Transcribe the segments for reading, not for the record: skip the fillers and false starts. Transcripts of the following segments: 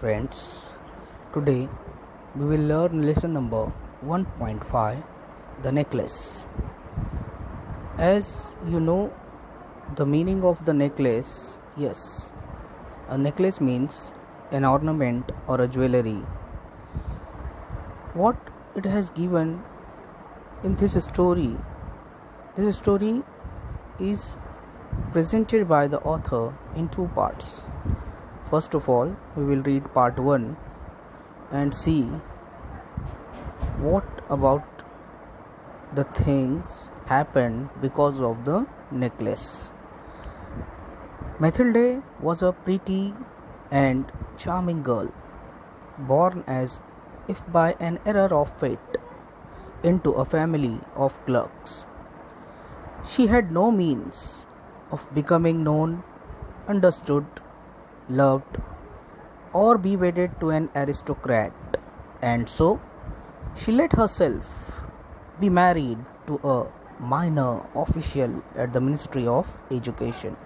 friends. Today we will learn lesson number 1.5, the necklace. As you know the meaning of the necklace, yes, a necklace means an ornament or a jewelry. What it has given in this story is presented by the author in two parts. First of all, we will read part 1 and see what about the things happened because of the necklace. Mathilde was a pretty and charming girl, born as if by an error of fate into a family of clerks. She had no means of becoming known, understood, loved, or be wedded to an aristocrat, and so she let herself be married to a minor official at the Ministry of Education.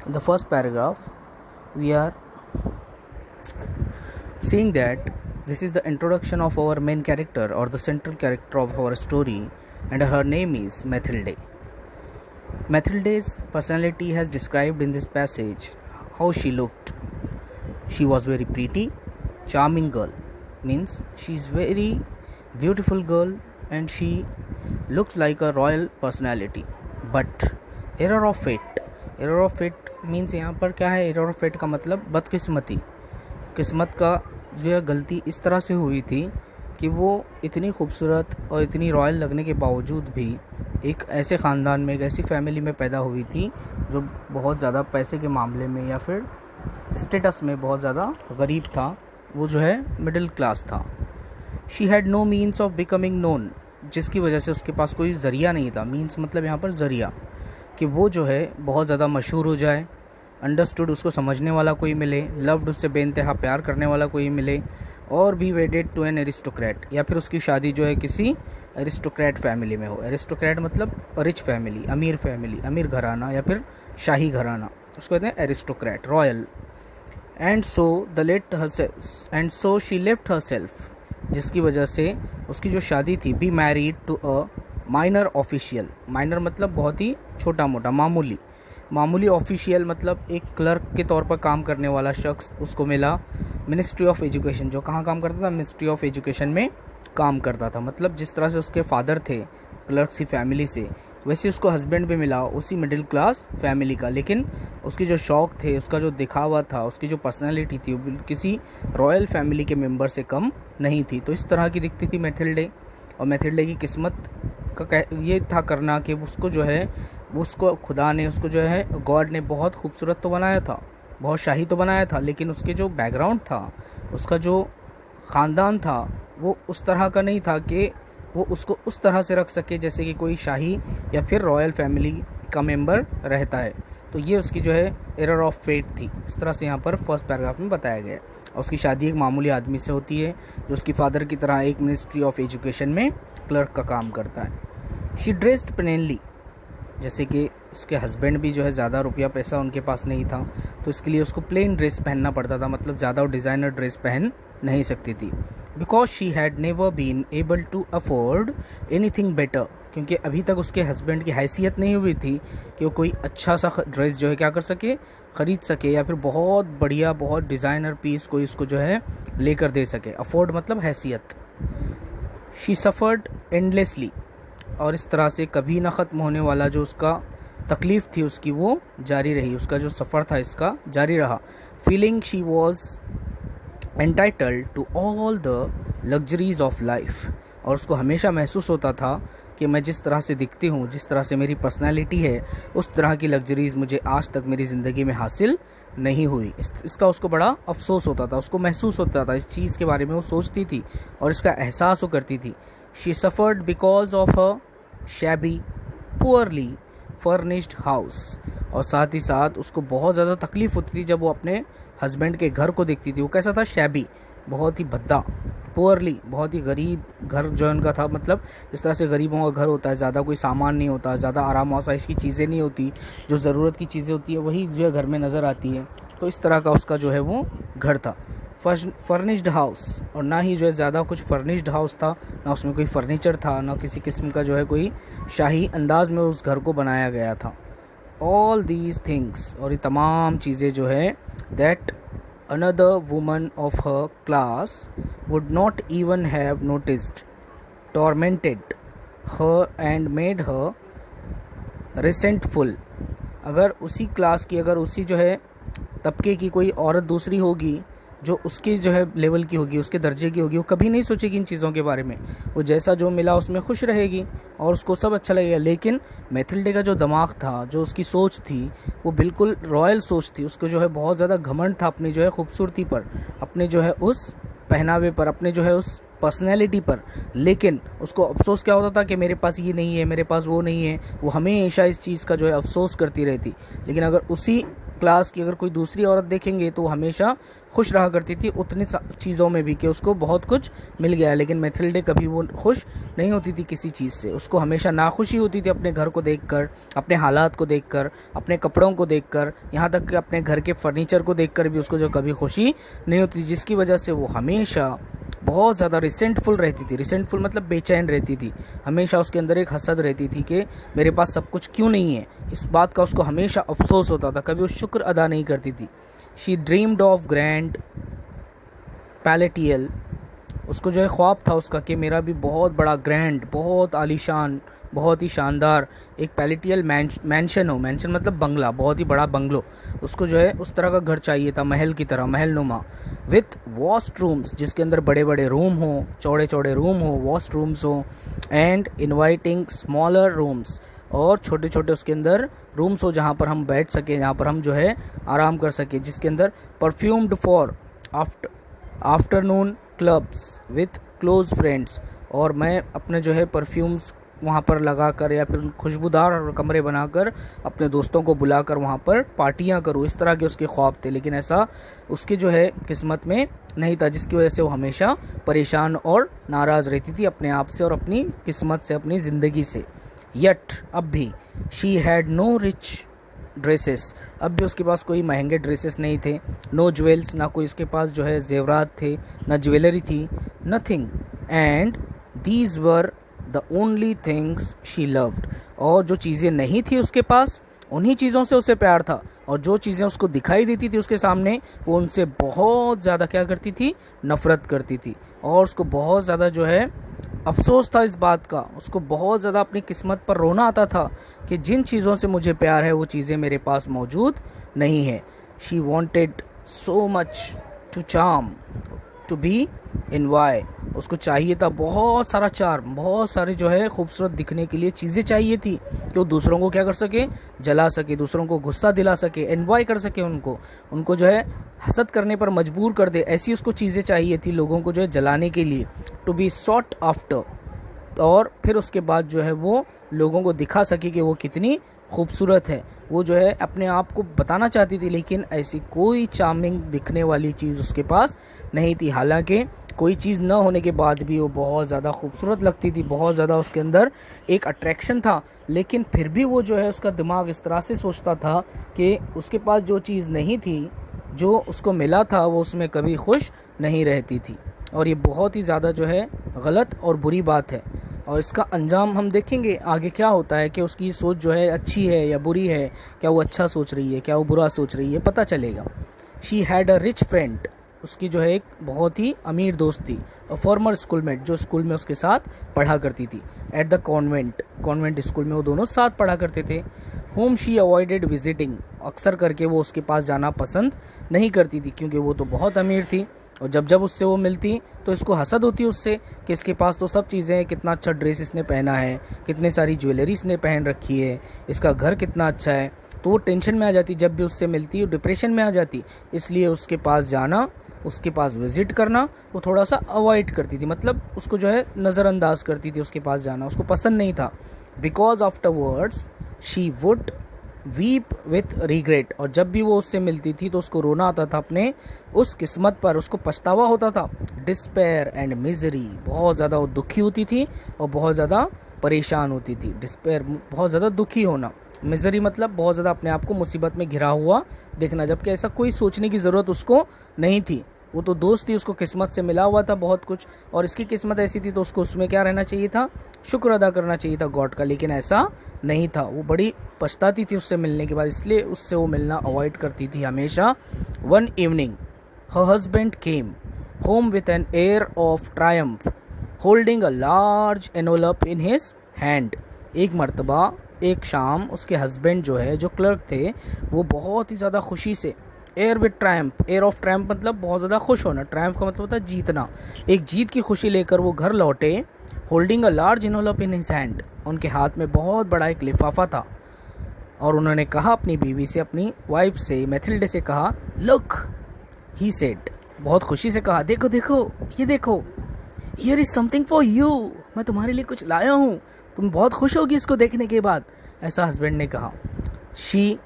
In the first paragraph, we are seeing that this is the introduction of our main character or the central character of our story, and her name is Mathilde. Mathilde's personality has described in this passage how she looked. She was very pretty, charming girl, means she is very beautiful girl and she looks like a royal personality. But error of fate means यहाँ पर क्या है? error of fate का मतलब बदकिस्मती, किस्मत का जो यह गलती इस तरह से हुई थी कि वो इतनी खूबसूरत और इतनी रॉयल लगने के बावजूद भी एक ऐसे ख़ानदान में, एक ऐसी फैमिली में पैदा हुई थी जो बहुत ज़्यादा पैसे के मामले में या फिर स्टेटस में बहुत ज़्यादा गरीब था. वो जो है मिडिल क्लास था. She had no means of becoming known, जिसकी वजह से उसके पास कोई ज़रिया नहीं था. मीन्स मतलब यहाँ पर ज़रिया, कि वो जो है बहुत ज़्यादा मशहूर हो जाए, अंडरस्टूड उसको समझने वाला कोई मिले, लव्ड उससे बेइंतहा प्यार करने वाला कोई मिले, और भी वेडेड टू एन एरिस्टोक्रेट, या फिर उसकी शादी जो है किसी एरिस्टोक्रेट फैमिली में हो. एरिस्टोक्रेट मतलब रिच फैमिली, अमीर फैमिली, अमीर घराना या फिर शाही घराना, उसको कहते हैं aristocrat, royal. And so she left herself, जिसकी वजह से उसकी जो शादी थी, be married to a minor official. Minor मतलब बहुत ही छोटा मोटा, मामूली ऑफिशियल मतलब एक क्लर्क के तौर पर काम करने वाला शख्स उसको मिला. मिनिस्ट्री ऑफ एजुकेशन, जो कहाँ काम करता था? मिनिस्ट्री ऑफ एजुकेशन में काम करता था. मतलब जिस तरह से उसके फादर थे क्लर्क सी फैमिली से, वैसे उसको हस्बैंड भी मिला उसी मिडिल क्लास फैमिली का. लेकिन उसकी जो शौक़ थे, उसका जो दिखावा था, उसकी जो पर्सनालिटी थी, वो किसी रॉयल फैमिली के मेंबर से कम नहीं थी. तो इस तरह की दिखती थी मैथिल्डे. और मैथिल्डे की किस्मत का ये था करना कि उसको जो है, उसको खुदा ने, उसको जो है गॉड ने बहुत खूबसूरत तो बनाया था, बहुत शाही तो बनाया था, लेकिन उसके जो बैकग्राउंड था, उसका जो ख़ानदान था, वो उस तरह का नहीं था कि वो उसको उस तरह से रख सके जैसे कि कोई शाही या फिर रॉयल फैमिली का मेंबर रहता है. तो ये उसकी जो है एरर ऑफ फेट थी. इस तरह से यहाँ पर फर्स्ट पैराग्राफ में बताया गया है. और उसकी शादी एक मामूली आदमी से होती है जो उसकी फादर की तरह एक मिनिस्ट्री ऑफ एजुकेशन में क्लर्क का काम करता है. शी ड्रेस्ड प्लेनली, जैसे कि उसके हस्बैंड भी जो है ज़्यादा रुपया पैसा उनके पास नहीं था, तो इसके लिए उसको प्लेन ड्रेस पहनना पड़ता था, मतलब ज़्यादा डिज़ाइनर ड्रेस पहन नहीं सकती थी. Because she had never been able to afford anything better, क्योंकि अभी तक उसके हस्बैंड की हैसियत नहीं हुई थी कि वो कोई अच्छा सा ड्रेस जो है क्या कर सके, ख़रीद सके, या फिर बहुत बढ़िया, बहुत डिज़ाइनर पीस कोई उसको जो है लेकर दे सके. अफोर्ड मतलब हैसियत. शी सफ़र्ड एंडलेसली, और इस तरह से कभी ना ख़त्म होने वाला जो उसका तकलीफ़ थी उसकी, वो जारी रही. उसका जो सफ़र था इसका जारी रहा. Feeling she was entitled to all the luxuries of life, और उसको हमेशा महसूस होता था कि मैं जिस तरह से दिखती हूँ, जिस तरह से मेरी पर्सनैलिटी है, उस तरह की लग्जरीज़ मुझे आज तक मेरी ज़िंदगी में हासिल नहीं हुई. इसका उसको बड़ा अफसोस होता था, उसको महसूस होता था, इस चीज़ के बारे में वो सोचती थी और इसका एहसास वो करती थी. She suffered because of a shabby poorly furnished house, और साथ ही साथ उसको बहुत ज़्यादा तकलीफ़ होती थी जब वो अपने हस्बैंड के घर को देखती थी. वो कैसा था? शैबी, बहुत ही भद्दा. पुअरली, बहुत ही गरीब घर जो उनका था, मतलब जिस तरह से गरीबों का घर होता है, ज़्यादा कोई सामान नहीं होता, ज़्यादा आराम आसाइश की चीज़ें नहीं होती, जो ज़रूरत की चीज़ें होती है वही जो है घर में नज़र आती है. तो इस तरह का उसका जो है वो घर था. फर्निश्ड हाउस, और ना ही जो है ज़्यादा कुछ फर्निश्ड हाउस था, ना उसमें कोई फर्नीचर था, ना किसी किस्म का जो है कोई शाही अंदाज में उस घर को बनाया गया था। ऑल दीज थिंग्स, और ये तमाम चीज़ें जो है, that another woman of her class would not even have noticed, tormented her and made her resentful। अगर उसी क्लास की, अगर उसी जो है तबके की कोई औरत दूसरी होगी जो उसके जो है लेवल की होगी, उसके दर्जे की होगी, वो कभी नहीं सोचेगी इन चीज़ों के बारे में। वो जैसा जो मिला उसमें खुश रहेगी और उसको सब अच्छा लगेगा। लेकिन मैथिल्डे का जो दिमाग था, जो उसकी सोच थी, वो बिल्कुल रॉयल सोच थी। उसको जो है बहुत ज़्यादा घमंड था अपनी जो है खूबसूरती पर, अपने जो है उस पहनावे पर, अपने जो है उस पर्सनैलिटी पर। लेकिन उसको अफसोस क्या होता था कि मेरे पास ये नहीं है, मेरे पास वो नहीं है। वो हमेशा इस चीज़ का जो है अफसोस करती रहती। लेकिन अगर उसी क्लास की अगर कोई दूसरी औरत देखेंगे तो हमेशा खुश रहा करती थी उतनी चीज़ों में भी कि उसको बहुत कुछ मिल गया। लेकिन मैथिल्डे कभी वो खुश नहीं होती थी किसी चीज़ से। उसको हमेशा नाखुशी होती थी अपने घर को देखकर, अपने हालात को देखकर, अपने कपड़ों को देखकर, यहाँ तक कि अपने घर के फर्नीचर को देखकर भी उसको जो कभी खुशी नहीं होती थी, जिसकी वजह से वो हमेशा बहुत ज़्यादा रिसेंटफुल रहती थी। रिसेंटफुल मतलब बेचैन रहती थी। हमेशा उसके अंदर एक हसद रहती थी कि मेरे पास सब कुछ क्यों नहीं है। इस बात का उसको हमेशा अफसोस होता था, कभी वो शुक्र अदा नहीं करती थी। शी ड्रीम्ड ऑफ ग्रैंड पैलेटियल, उसको जो है ख्वाब था उसका कि मेरा भी बहुत बड़ा ग्रैंड, बहुत आलीशान, बहुत ही शानदार एक पैलेटियल मैंशन हो। मैंशन मतलब बंगला, बहुत ही बड़ा बंगलो। उसको जो है उस तरह का घर चाहिए था, महल की तरह, महल नुमा, विथ वॉस्ट रूम्स, जिसके अंदर बड़े बड़े रूम हो, चौड़े चौड़े रूम हो, वॉस्ट रूम्स हो, एंड इनवाइटिंग स्मॉलर रूम्स, और छोटे छोटे उसके अंदर रूम्स हो जहाँ पर हम बैठ सकें, जहाँ पर हम जो है आराम कर सकें, जिसके अंदर perfumed for afternoon clubs with close friends, और मैं अपने जो है परफ्यूम्स वहाँ पर लगाकर या फिर खुशबूदार कमरे बनाकर अपने दोस्तों को बुलाकर वहाँ पर पार्टियाँ करूँ। इस तरह के उसके ख्वाब थे। लेकिन ऐसा उसकी जो है किस्मत में नहीं था, जिसकी वजह से वो हमेशा परेशान और नाराज़ रहती थी अपने आप से और अपनी किस्मत से, अपनी ज़िंदगी से। यट, अब भी, she had no rich dresses, अब भी उसके पास कोई महंगे ड्रेसेस नहीं थे। नो ज्वेल्स, ना कोई उसके पास जो है जेवरात थे, ना ज्वेलरी थी, nothing. And these were the only things she loved, और जो चीज़ें नहीं थी उसके पास, उन्हीं चीज़ों से उसे प्यार था। और जो चीज़ें उसको दिखाई देती थी उसके सामने, वो उनसे बहुत ज़्यादा क्या करती थी, नफ़रत करती थी। और उसको बहुत ज़्यादा जो है अफसोस था इस बात का। उसको बहुत ज़्यादा अपनी किस्मत पर रोना आता था कि जिन चीज़ों से मुझे प्यार है वो चीज़ें मेरे पास मौजूद नहीं है। She wanted so much to charm, to be envied, उसको चाहिए था बहुत सारा चार्म, बहुत सारे जो है खूबसूरत दिखने के लिए चीज़ें चाहिए थी कि वो दूसरों को क्या कर सके, जला सके, दूसरों को गुस्सा दिला सके, एनवाई कर सके, उनको जो है हसद करने पर मजबूर कर दे। ऐसी उसको चीज़ें चाहिए थी लोगों को जो है जलाने के लिए। टू बी सॉट आफ्टर, और फिर उसके बाद जो है वो लोगों को दिखा सके कि वो कितनी खूबसूरत है। वो जो है अपने आप को बताना चाहती थी, लेकिन ऐसी कोई चार्मिंग दिखने वाली चीज़ उसके पास नहीं थी। हालांकि कोई चीज़ न होने के बाद भी वो बहुत ज़्यादा खूबसूरत लगती थी, बहुत ज़्यादा उसके अंदर एक अट्रैक्शन था। लेकिन फिर भी वो जो है उसका दिमाग इस तरह से सोचता था कि उसके पास जो चीज़ नहीं थी, जो उसको मिला था, वो उसमें कभी खुश नहीं रहती थी। और ये बहुत ही ज़्यादा जो है गलत और बुरी बात है। और इसका अंजाम हम देखेंगे आगे क्या होता है कि उसकी सोच जो है अच्छी है या बुरी है, क्या वो अच्छा सोच रही है, क्या वो बुरा सोच रही है, पता चलेगा। She had a rich friend, उसकी जो है एक बहुत ही अमीर दोस्त थी, और फॉर्मर स्कूलमेट, जो स्कूल में उसके साथ पढ़ा करती थी। एट द कॉन्वेंट स्कूल में वो दोनों साथ पढ़ा करते थे। होम शी अवॉइडेड विजिटिंग, अक्सर करके वो उसके पास जाना पसंद नहीं करती थी, क्योंकि वो तो बहुत अमीर थी। और जब उससे वो मिलती तो इसको हसद होती उससे कि इसके पास तो सब चीज़ें हैं, कितना अच्छा ड्रेस इसने पहना है, कितनी सारी ज्वेलरी इसने पहन रखी है, इसका घर कितना अच्छा है। तो वो टेंशन में आ जाती, जब भी उससे मिलती वो डिप्रेशन में आ जाती। इसलिए उसके पास जाना, उसके पास विज़िट करना वो थोड़ा सा अवॉइड करती थी, मतलब उसको जो है नज़रअंदाज करती थी। उसके पास जाना उसको पसंद नहीं था। Because afterwards she would weep with regret, और जब भी वो उससे मिलती थी तो उसको रोना आता था अपने उस किस्मत पर, उसको पछतावा होता था। डिस्पेयर एंड मिजरी, बहुत ज़्यादा वो दुखी होती थी और बहुत ज़्यादा परेशान होती थी। डिस्पेयर बहुत ज़्यादा दुखी होना, मिजरी मतलब बहुत ज़्यादा अपने आप को मुसीबत में घिरा हुआ देखना, जबकि ऐसा कोई सोचने की ज़रूरत उसको नहीं थी। वो तो दोस्त थी, उसको किस्मत से मिला हुआ था बहुत कुछ, और इसकी किस्मत ऐसी थी तो उसको उसमें क्या रहना चाहिए था, शुक्र अदा करना चाहिए था गॉड का, लेकिन ऐसा नहीं था। वो बड़ी पछताती थी उससे मिलने के बाद, इसलिए उससे वो मिलना अवॉइड करती थी हमेशा। One evening her husband came home with an air of Triumph holding a large envelope in his hand. एक मर्तबा एक शाम उसके हस्बैंड जो है, जो क्लर्क थे, वो बहुत ही ज़्यादा खुशी से, air with Triumph, air of Triumph मतलब बहुत ज़्यादा खुश होना, ट्रायम्फ का मतलब होता है जीतना, एक जीत की खुशी लेकर वो घर लौटे। Holding a large envelope in his hand, उनके हाथ में बहुत बड़ा एक लिफाफा था, और उन्होंने कहा अपनी बीवी से, अपनी वाइफ से, मैथिल्डे से कहा, लुक ही सेड, बहुत खुशी से कहा, देखो देखो ये देखो, here is something for you, मैं तुम्हारे लिए कुछ लाया हूँ, तुम बहुत खुश होगी इसको देखने के बाद, ऐसा हस्बैंड ने कहा। She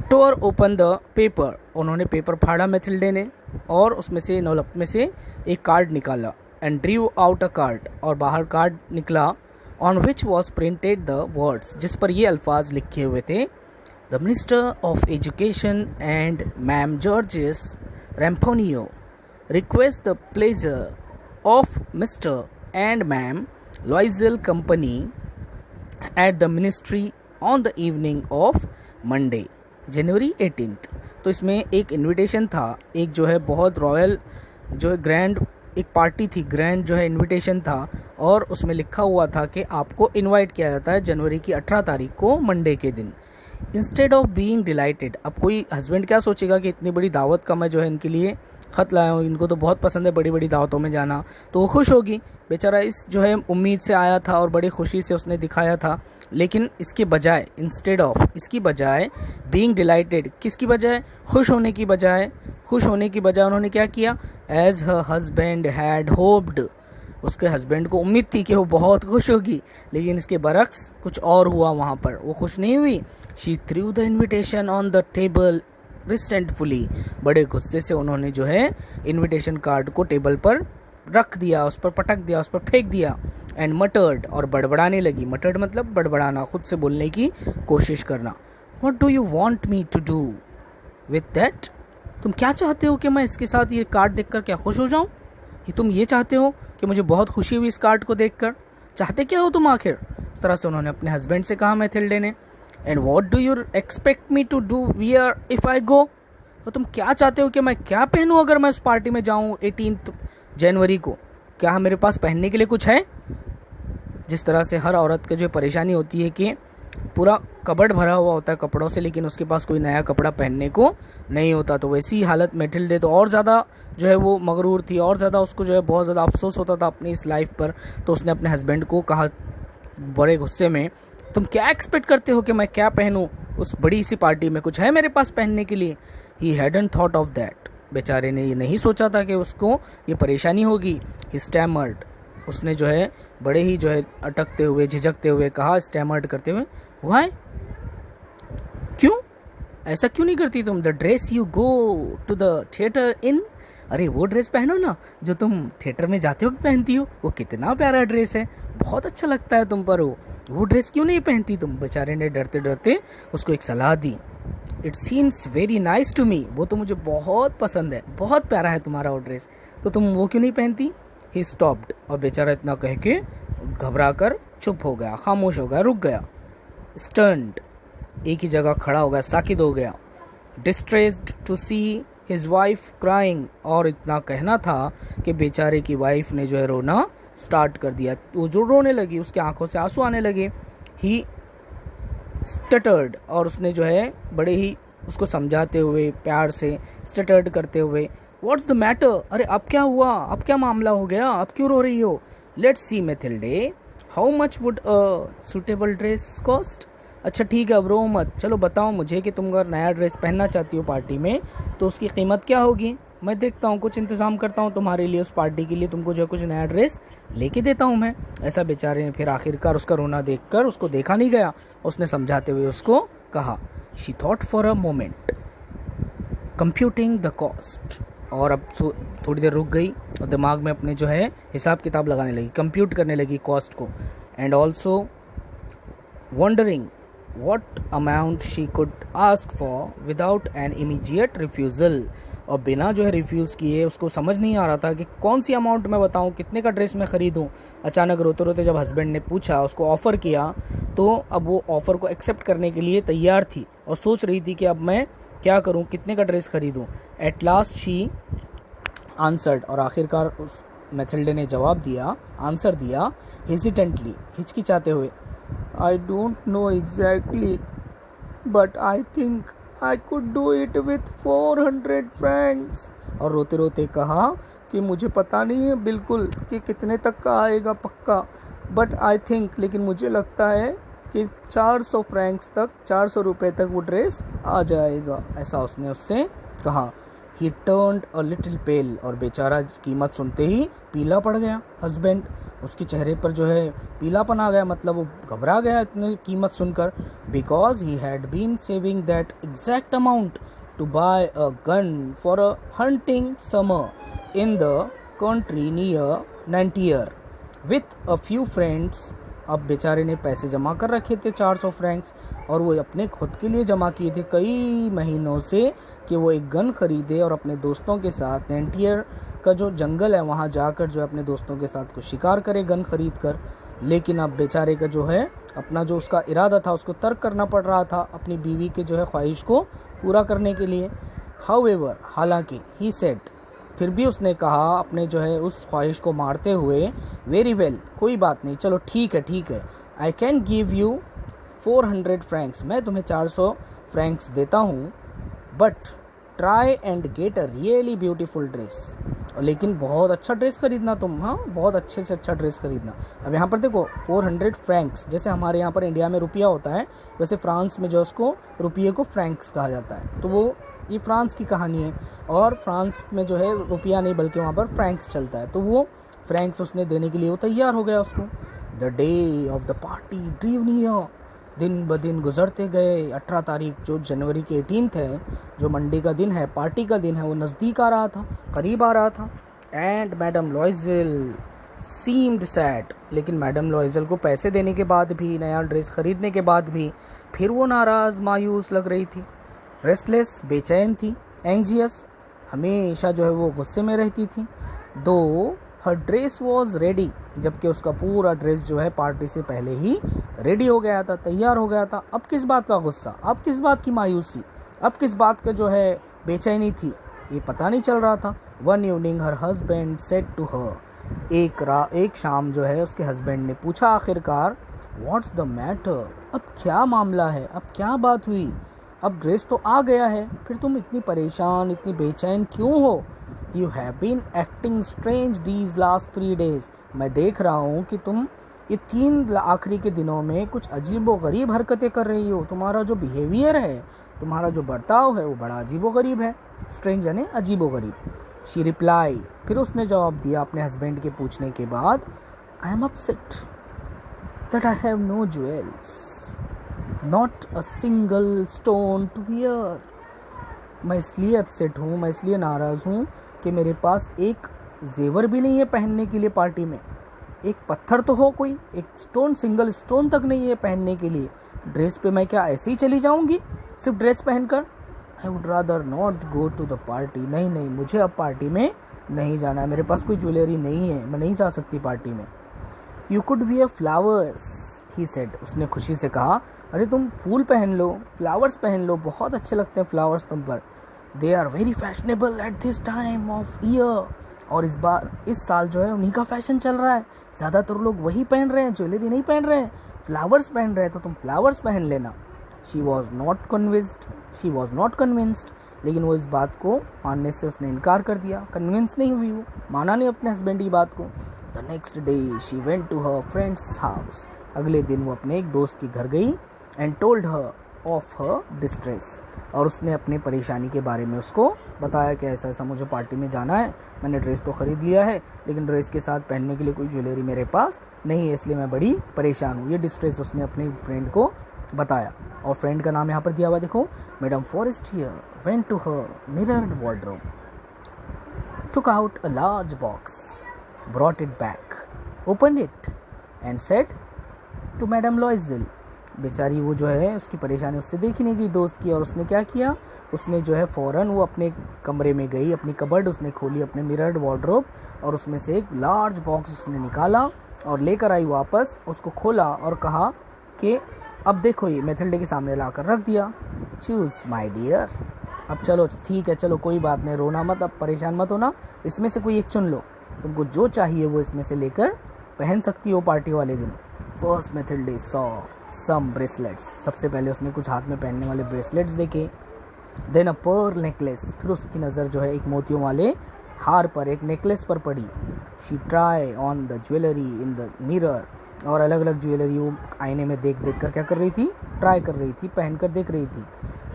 tore open the paper, उन्होंने पेपर फाड़ा मैथिल्डे ने, और उसमें से, एनवलप में से एक कार्ड निकाला, and drew out a card, और बाहर कार्ड निकला, on which was printed the words, जिस पर ये अल्फाज लिखे हुए थे, the minister of education and ma'am Georges Ramponneau request the pleasure of mister and ma'am Loisel company at the ministry on the evening of Monday January 18। तो इसमें एक इनविटेशन था, एक जो है बहुत रॉयल, जो है ग्रैंड एक पार्टी थी, ग्रैंड जो है इनविटेशन था, और उसमें लिखा हुआ था कि आपको इनवाइट किया जाता है जनवरी की 18 तारीख को, मंडे के दिन। इंस्टेड ऑफ बीइंग डिलाइटेड, अब कोई हस्बैंड क्या सोचेगा कि इतनी बड़ी दावत का मैं जो है इनके लिए ख़त लाया हूँ, इनको तो बहुत पसंद है बड़ी बड़ी दावतों में जाना, तो वो खुश होगी। बेचारा इस जो है उम्मीद से आया था और बड़ी खुशी से उसने दिखाया था, लेकिन इसके बजाय, इंस्टेड ऑफ, इसकी बजाय, बीइंग डिलाइटेड, किसकी बजाय, खुश होने की बजाय, खुश होने की बजाय उन्होंने क्या किया, as her husband had hoped, उसके हस्बैंड को उम्मीद थी कि वो बहुत खुश होगी, लेकिन इसके बरक्स कुछ और हुआ वहाँ पर, वो खुश नहीं हुई। She threw the invitation on the table resentfully, बड़े गुस्से से उन्होंने जो है इनविटेशन कार्ड को टेबल पर रख दिया, उस पर पटक दिया, उस पर फेंक दिया, एंड मटर्ड, और बड़बड़ाने लगी। मटर्ड मतलब बड़बड़ाना, खुद से बोलने की कोशिश करना। What do you want me to do with that, तुम क्या चाहते हो कि मैं इसके साथ ये कार्ड देखकर क्या खुश हो जाऊं, ये तुम ये चाहते हो कि मुझे बहुत खुशी हुई इस कार्ड को देखकर, चाहते क्या हो तुम आखिर, इस तरह से उन्होंने अपने हस्बैंड से कहा मैथिल्डे ने। And what do you expect me to do wear if I go, तो तुम क्या चाहते हो कि मैं क्या पहनूं अगर मैं उस पार्टी में जाऊं 18 जनवरी को, क्या मेरे पास पहनने के लिए कुछ है। जिस तरह से हर औरत की जो परेशानी होती है कि पूरा कबर्ड भरा हुआ होता है कपड़ों से, लेकिन उसके पास कोई नया कपड़ा पहनने को नहीं होता, तो वैसी हालत मैथिल्डे तो और ज़्यादा जो है वो मगरूर थी, और ज़्यादा उसको जो है बहुत ज़्यादा अफसोस होता था अपनी इस लाइफ पर। तो उसने अपने हस्बैंड को कहा बड़े गुस्से में, तुम क्या एक्सपेक्ट करते हो कि मैं क्या पहनूं उस बड़ी सी पार्टी में, कुछ है मेरे पास पहनने के लिए। ही हैडंट थॉट ऑफ दैट, बेचारे ने ये नहीं सोचा था कि उसको ये परेशानी होगी। ही स्टैमर्ड, उसने जो है बड़े ही जो है अटकते हुए, झिझकते हुए कहा, स्टैमर्ड करते हुए, व्हाई, क्यों, ऐसा क्यों नहीं करती तुम, the dress you go to the theatre in, अरे वो ड्रेस पहनो ना जो तुम थिएटर में जाते वक्त पहनती हो, वो कितना प्यारा ड्रेस है, बहुत अच्छा लगता है तुम पर वो ड्रेस क्यों नहीं पहनती तुम। बेचारे ने डरते डरते उसको एक सलाह दी, it seems very nice to me, वो तो मुझे बहुत पसंद है, बहुत प्यारा है तुम्हारा वो ड्रेस, तो तुम वो क्यों नहीं पहनती। ही स्टॉप्ड, और बेचारा इतना कह के घबरा कर चुप हो गया, खामोश हो गया, रुक गया। स्टर्न्ड, एक ही जगह खड़ा हो गया, साकित हो गया। Distressed to see his wife crying, और इतना कहना था कि बेचारे की वाइफ ने जो है रोना स्टार्ट कर दिया, वो जो रोने लगी, उसके आंखों से आंसू आने लगे। ही स्टटर्ड, और उसने जो है बड़े ही उसको समझाते हुए, प्यार से स्टटर्ड करते हुए, व्हाट्स द मैटर, अरे अब क्या हुआ, अब क्या मामला हो गया, अब क्यों रो रही हो। Let's see Mathilde, how much would a suitable dress cost, अच्छा ठीक है अब रो मत, चलो बताओ मुझे कि तुम अगर नया ड्रेस पहनना चाहती हो पार्टी में तो उसकी कीमत क्या होगी, मैं देखता हूँ, कुछ इंतज़ाम करता हूँ तुम्हारे लिए, उस पार्टी के लिए तुमको जो कुछ नया ड्रेस लेके देता हूँ मैं। ऐसा बेचारे ने फिर आखिरकार उसका रोना देखकर, उसको देखा नहीं गया, उसने समझाते हुए उसको कहा। She thought for a moment computing the cost, और अब थोड़ी देर रुक गई और दिमाग में अपने जो है हिसाब किताब लगाने लगी, कंप्यूट करने लगी कॉस्ट को। And also wondering what amount she could ask for without an immediate refusal. और बिना जो है रिफ्यूज़ किए उसको समझ नहीं आ रहा था कि कौन सी अमाउंट मैं बताऊं, कितने का ड्रेस मैं ख़रीदूं. अचानक रोते रोते जब हस्बैंड ने पूछा, उसको ऑफ़र किया, तो अब वो ऑफ़र को एक्सेप्ट करने के लिए तैयार थी और सोच रही थी कि अब मैं क्या करूं, कितने का ड्रेस ख़रीदूं. एट लास्ट शी आंसर्ड, और आखिरकार उस मैथिल्डे ने जवाब दिया, आंसर दिया, हेजिटेंटली, हिचकिचाते हुए, आई don't know exactly but I think I could do it with 400 Franks. और रोते रोते कहा कि मुझे पता नहीं है बिल्कुल कि कितने तक का आएगा पक्का, बट आई थिंक, लेकिन मुझे लगता है कि 400 फ्रैंक्स तक, 400 रुपये तक वो ड्रेस आ जाएगा. ऐसा उसने उससे कहा. ही टर्न्ड अ लिटिल पेल, और बेचारा कीमत सुनते ही पीला पड़ गया. हस्बैंड, उसके चेहरे पर जो है पीलापन आ गया, मतलब वो घबरा गया इतनी कीमत सुनकर. Because he had been saving that exact amount to buy a gun for a hunting summer in the country near Nanterre with a few friends. अब बेचारे ने पैसे जमा कर रखे थे 400 फ्रैंक्स, और वो अपने खुद के लिए जमा किए थे कई महीनों से कि वो एक गन ख़रीदे और अपने दोस्तों के साथ नैंटियर का जो जंगल है वहाँ जाकर जो अपने दोस्तों के साथ कुछ शिकार करे गन खरीद कर. लेकिन अब बेचारे का जो है अपना जो उसका इरादा था उसको तर्क करना पड़ रहा था अपनी बीवी के जो है ख्वाहिश को पूरा करने के लिए. हाउएवर, हालांकि, ही सेड, फिर भी उसने कहा अपने जो है उस ख्वाहिश को मारते हुए, वेरी वेल, कोई बात नहीं, चलो ठीक है, I can give you 400 Franks, मैं तुम्हें 400 फ्रैंक्स देता हूँ, but try and get a really beautiful dress, लेकिन बहुत अच्छा ड्रेस खरीदना तुम, हाँ, बहुत अच्छे से अच्छा ड्रेस खरीदना. अब यहाँ पर देखो 400 फ्रैंक्स, जैसे हमारे यहाँ पर इंडिया में रुपया होता है, वैसे फ्रांस में जो उसको रुपये को फ्रैंक्स कहा जाता है. तो वो ये फ्रांस की कहानी है, और फ्रांस में जो है रुपया नहीं बल्कि वहाँ पर फ्रैंक्स चलता है. तो वो फ्रैंक्स उसने देने के लिए वो तैयार हो गया उसको. The day of the party ड्रीव near, दिन ब दिन गुजरते गए. 18 तारीख जो जनवरी के 18 है, जो मंडे का दिन है, पार्टी का दिन है, वो नज़दीक आ रहा था, करीब आ रहा था. एंड मैडम लॉइजल सीम्ड सैड, लेकिन मैडम लॉइजल को पैसे देने के बाद भी, नया ड्रेस खरीदने के बाद भी, फिर वो नाराज़, मायूस लग रही थी. रेस्टलेस, बेचैन थी. एंजियस, हमेशा जो है वो गुस्से में रहती थी. दो हर ड्रेस वॉज रेडी, जबकि उसका पूरा ड्रेस जो है पार्टी से पहले ही रेडी हो गया था, तैयार हो गया था. अब किस बात का गुस्सा, अब किस बात की मायूसी, अब किस बात का जो है बेचैनी थी, ये पता नहीं चल रहा था. One evening her husband said to her, एक शाम जो है उसके हस्बैंड ने पूछा आखिरकार, व्हाट्स द मैटर, अब क्या मामला है, अब क्या बात हुई, अब ड्रेस तो आ गया है, फिर तुम इतनी परेशान, इतनी बेचैन क्यों हो. You have been acting strange these last 3 days, मैं देख रहा हूँ कि तुम ये 3 आखिरी के दिनों में कुछ अजीबो गरीब हरकतें कर रही हो. तुम्हारा जो बिहेवियर है, तुम्हारा जो बर्ताव है, वो बड़ा अजीबो गरीब है. स्ट्रेंज यानी अजीबो गरीब. शी रिप्लाई, फिर उसने जवाब दिया अपने हस्बैंड के पूछने के बाद, I am upset that I have no jewels, not a single stone to wear. मैं इसलिए अपसेट हूँ, मैं इसलिए नाराज़ हूँ कि मेरे पास एक जेवर भी नहीं है पहनने के लिए पार्टी में. एक पत्थर तो हो कोई, एक स्टोन, सिंगल स्टोन तक नहीं है पहनने के लिए. ड्रेस पे मैं क्या ऐसे ही चली जाऊंगी सिर्फ ड्रेस पहनकर. I would rather not go to the party, नहीं, मुझे अब पार्टी में नहीं जाना है, मेरे पास कोई ज्वेलरी नहीं है, मैं नहीं जा सकती पार्टी में. You could wear flowers, he said, उसने खुशी से कहा, अरे तुम फूल पहन लो, फ्लावर्स पहन लो, बहुत अच्छे लगते हैं फ्लावर्स तुम पर. They are very fashionable at this time of year, और इस साल जो है उन्हीं का फैशन चल रहा है, ज़्यादातर लोग वही पहन रहे हैं, ज्वेलरी नहीं पहन रहे हैं, फ्लावर्स पहन रहे हैं, तो तुम फ्लावर्स पहन लेना. शी वॉज नॉट कन्विंस्ड, लेकिन वो इस बात को मानने से उसने इनकार कर दिया, कन्विंस नहीं हुई, वो माना नहीं अपने हस्बैंड की बात को. The next day she went to her friend's house, अगले दिन वो अपने एक दोस्त के घर गई. And told her of her distress, और उसने अपनी परेशानी के बारे में उसको बताया कि ऐसा ऐसा मुझे पार्टी में जाना है, मैंने ड्रेस तो ख़रीद लिया है, लेकिन ड्रेस के साथ पहनने के लिए कोई ज्वेलरी मेरे पास नहीं है, इसलिए मैं बड़ी परेशान हूँ. ये डिस्ट्रेस उसने अपने फ्रेंड को बताया, और फ्रेंड का नाम यहाँ पर दिया हुआ देखो, madam Forestier went to her mirrored wardrobe, took out a large box, brought it back, opened it, and said to Madame Loisel, बेचारी वो जो है उसकी परेशानी उससे देखी नहीं गई दोस्त की, और उसने क्या किया, उसने जो है फ़ौरन वो अपने कमरे में गई, अपनी कबर्ड उसने खोली, अपने मिरर्ड वार्डरोब, और उसमें से एक लार्ज बॉक्स उसने निकाला और लेकर आई वापस, उसको खोला और कहा कि अब देखो, ये मैथिल्डे के सामने ला कर रख दिया। चूज़ माय डियर, अब चलो ठीक है, चलो कोई बात नहीं, रोना मत, अब परेशान मत होना, इसमें से कोई एक चुन लो, तुमको जो चाहिए वो इसमें से लेकर पहन सकती हो पार्टी वाले दिन। First Mathilde saw some bracelets, सबसे पहले उसने कुछ हाथ में पहनने वाले ब्रेसलेट्स देखे। देन अ पर्ल नेकलेस, फिर उसकी नज़र जो है एक मोतियों वाले हार पर, एक नेकलेस पर पड़ी। She try on the jewellery in the mirror, और अलग अलग ज्वेलरी वो आईने में देख देख कर क्या कर रही थी, ट्राई कर रही थी, पहन कर देख रही थी।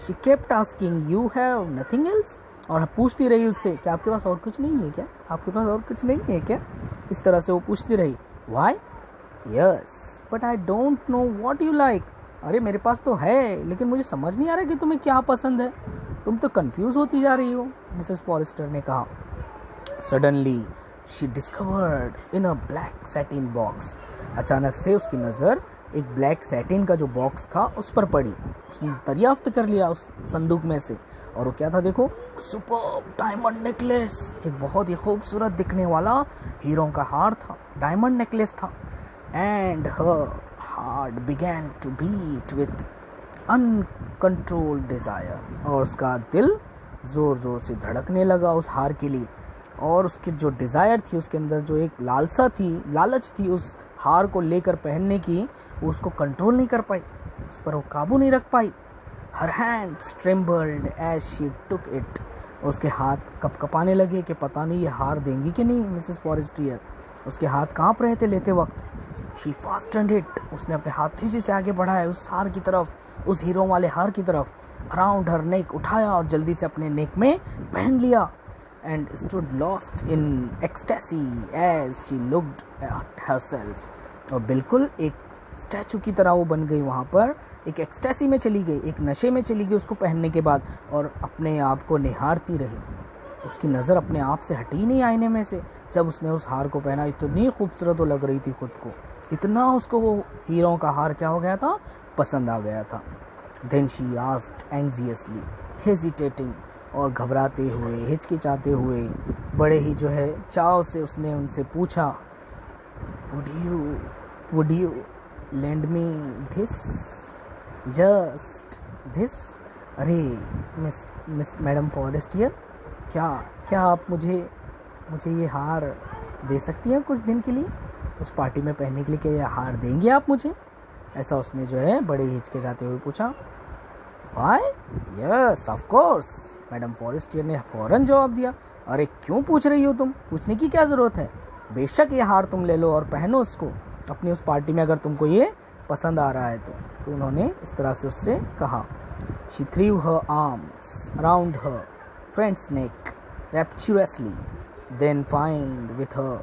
She kept asking you have nothing else, और पूछती रही उससे, क्या आपके पास और कुछ नहीं है क्या, आपके पास और कुछ नहीं है क्या, इस तरह से वो पूछती रही। Why, yes but I don't know what you like, अरे मेरे पास तो है लेकिन मुझे समझ नहीं आ रहा कि तुम्हें क्या पसंद है, तुम तो कंफ्यूज होती जा रही हो, मिसेस फॉरेस्टर ने कहा। Suddenly she discovered in a black satin box, अचानक से उसकी नज़र एक ब्लैक सैटिन का जो बॉक्स था उस पर पड़ी। उसने दरियाफ्त कर लिया उस संदूक में से, और वो क्या था देखो, सुपर्ब डायमंड नेकलेस, एक बहुत ही खूबसूरत दिखने वाला हीरों का हार था, डायमंड नेकलेस था। And her heart began to beat with uncontrolled desire, और उसका दिल ज़ोर ज़ोर से धड़कने लगा उस हार के लिए, और उसकी जो डिज़ायर थी, उसके अंदर जो एक लालसा थी, लालच थी उस हार को लेकर पहनने की, वो उसको कंट्रोल नहीं कर पाई, उस पर वो काबू नहीं रख पाई। Her hands trembled as she took it, उसके हाथ कपकपाने लगे कि पता नहीं ये हार देंगी कि नहीं मिसेस फॉरेस्टियर, उसके हाथ कांप रहे थे लेते वक्त। शी फास्टेंड इट, उसने अपने हाथ तेजी से आगे बढ़ाए उस हार की तरफ, उस हीरो वाले हार की तरफ, अराउंड हर नेक, उठाया और जल्दी से अपने नेक में पहन लिया। And stood lost in ecstasy as she looked at herself, और बिल्कुल एक स्टैचू की तरह वो बन गई, वहाँ पर एक एक्सटेसी में चली गई, एक नशे में चली गई उसको पहनने के बाद, और अपने आप को निहारती रही। उसकी नज़र अपने आप से हटी नहीं आईने में से, जब उसने उस हार को पहना, इतनी खूबसूरत वो लग रही थी खुद को, इतना उसको वो हीरों का हार क्या हो गया था, पसंद आ गया था। Then she asked anxiously, hesitating, और घबराते हुए, हिचकिचाते हुए, बड़े ही जो है चाव से उसने उनसे पूछा, would you lend me this, just this, अरे मिस मैडम फॉरेस्टियर, क्या आप मुझे ये हार दे सकती हैं कुछ दिन के लिए, उस पार्टी में पहनने के लिए, क्या ये हार देंगे आप मुझे, ऐसा उसने जो है बड़े हिचकिचाते हुए पूछा। Why? Yes, of course, madam Forestier ने फौरन जवाब दिया। अरे क्यों पूछ रही हो तुम, पूछने की क्या ज़रूरत है, बेशक ये हार तुम ले लो और पहनो उसको अपनी उस पार्टी में, अगर तुमको ये पसंद आ रहा है तो उन्होंने इस तरह से उससे कहा। She threw her arms around her friend's neck rapturously, then find with her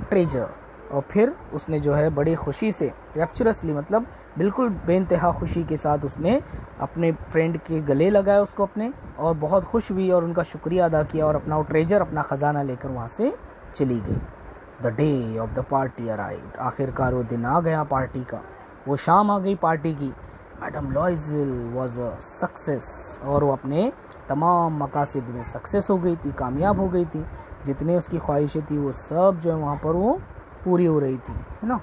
treasure, और फिर उसने जो है बड़ी खुशी से, रैप्चरसली मतलब बिल्कुल बेइंतहा खुशी के साथ उसने अपने फ्रेंड के गले लगाया उसको अपने, और बहुत खुश हुई और उनका शुक्रिया अदा किया, और अपना वो ट्रेजर, अपना ख़जाना लेकर वहाँ से चली गई। The day of the party arrived, आखिरकार वो दिन आ गया पार्टी का, वो शाम आ गई पार्टी की। मैडम लॉइजल वॉज अ सक्सेस, और वो अपने तमाम मकासद में सक्सेस हो गई थी, कामयाब हो गई थी, जितने उसकी ख्वाहिशें थी वो सब जो है वहाँ पर वो पूरी हो रही थी, है ना।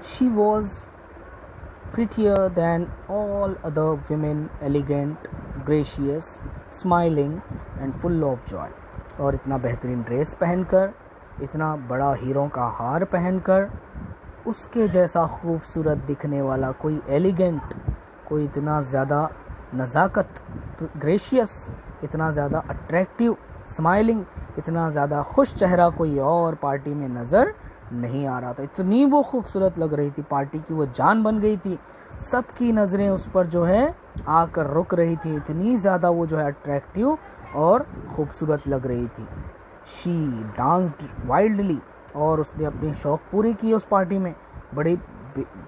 She was prettier than all other women, elegant, gracious, smiling and full of joy, और इतना बेहतरीन ड्रेस पहनकर, इतना बड़ा हीरों का हार पहनकर, उसके जैसा खूबसूरत दिखने वाला कोई एलिगेंट, कोई इतना ज़्यादा नज़ाकत, ग्रेशियस, इतना ज़्यादा अट्रैक्टिव, स्माइलिंग, इतना ज़्यादा खुश चेहरा कोई और पार्टी में नज़र नहीं आ रहा था। इतनी वो खूबसूरत लग रही थी, पार्टी की वो जान बन गई थी, सबकी नज़रें उस पर जो है आकर रुक रही थी, इतनी ज़्यादा वो जो है अट्रैक्टिव और ख़ूबसूरत लग रही थी। शी डांस्ड वाइल्डली, और उसने अपनी शौक़ पूरे किए उस पार्टी में,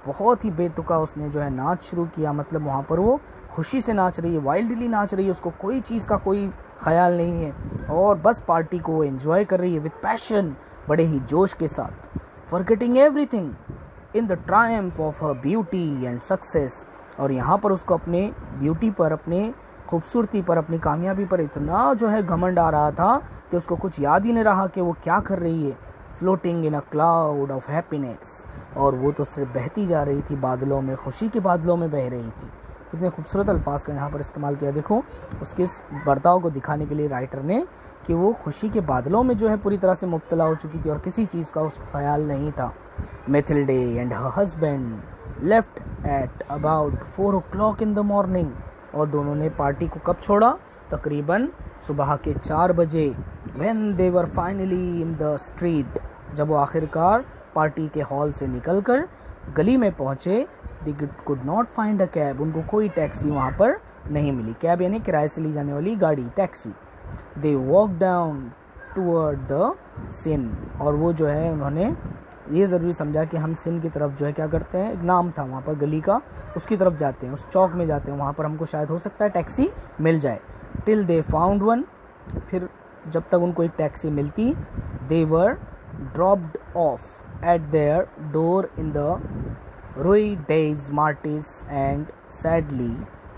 बहुत ही बेतुका उसने जो है नाच शुरू किया, मतलब वहाँ पर वो खुशी से नाच रही है, वाइल्डली नाच रही है, उसको कोई चीज़ का कोई ख्याल नहीं है, और बस पार्टी को एंजॉय कर रही है विद पैशन, बड़े ही जोश के साथ। forgetting everything in the triumph of her beauty and success। और यहाँ पर उसको अपने ब्यूटी पर, अपने खूबसूरती पर, अपनी कामयाबी पर इतना जो है घमंड आ रहा था कि उसको कुछ याद ही नहीं रहा कि वो क्या कर रही है। Floating in a cloud of happiness, और वो तो सिर्फ बहती जा रही थी बादलों में, खुशी के बादलों में बह रही थी। कितने खूबसूरत अल्फाज का यहाँ पर इस्तेमाल किया। देखो उसके इस बर्ताव को दिखाने के लिए राइटर ने कि वो खुशी के बादलों में जो है पूरी तरह से मुब्तला हो चुकी थी और किसी चीज़ का उसको ख्याल नहीं था। Mathilde and her husband left at about 4 o'clock in the morning, और दोनों ने पार्टी को कब छोड़ा? तकरीबन सुबह के 4 बजे। When they were finally in the street, जब वो आखिरकार पार्टी के हॉल से निकलकर गली में पहुँचे, they could not find a cab, उनको कोई टैक्सी वहाँ पर नहीं मिली। कैब यानी किराए से ली जाने वाली गाड़ी, taxi. They walk down toward the Seine, और वो जो है उन्होंने ये ज़रूरी समझा कि हम सिन की तरफ जो है क्या करते हैं, एक नाम था वहाँ पर गली का, उसकी तरफ जाते हैं, उस चौक में जाते हैं, वहाँ पर हमको शायद हो सकता है टैक्सी मिल जाए। टिल दे फाउंड वन, फिर जब तक उनको एक टैक्सी मिलती, they were dropped off at their door in the Rui Days Martis and sadly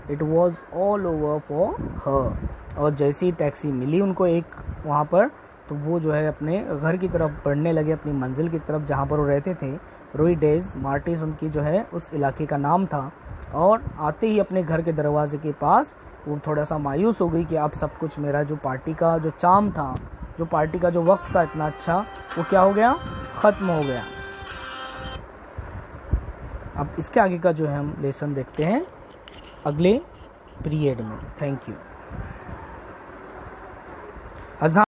it was all over for her। और जैसी टैक्सी मिली उनको एक वहाँ पर, तो वो जो है अपने घर की तरफ बढ़ने लगे, अपनी मंजिल की तरफ जहाँ पर वो रहते थे। रुई डेज मार्टिस उनकी जो है उस इलाके का नाम था। और आते ही अपने घर के दरवाजे के पास वो थोड़ा सा मायूस हो गई कि अब सब कुछ, मेरा जो पार्टी का जो चार्म था, जो पार्टी का जो वक्त था इतना अच्छा, वो क्या हो गया, ख़त्म हो गया। अब इसके आगे का जो है हम लेसन देखते हैं अगले पीरियड में। Thank you.